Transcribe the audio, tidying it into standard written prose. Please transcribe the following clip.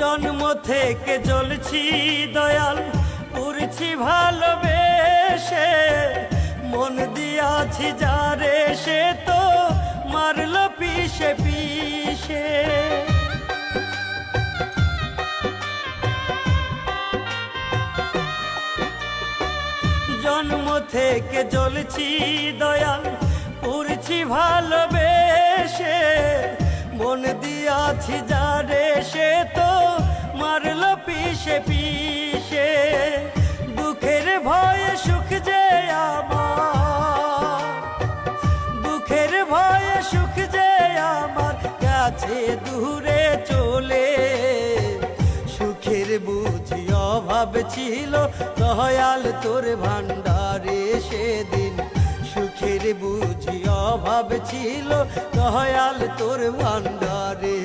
জন্ম থেকে জ্বলছি দয়াল, পুরছি ভালোবেসে, মন দিয়াছি যারে সে তো মারলো পিষে পিষে। জন্ম থেকে জ্বলছি দয়াল, পুরছি ভালোবেসে, মন দিয়াছি যারে সে তো মারলো পিষে পিষে। দুঃখের ভয়ে সুখ যে আমার, দুঃখের ভয়ে সুখ যে আমার কাছে দূরে চলে, সুখের বুঝি অভাব ছিল দয়াল তোর ভান্ডারে সেদিন, সুখের বুঝি অভাব ছিল দয়াল তোর ভান্ডারে।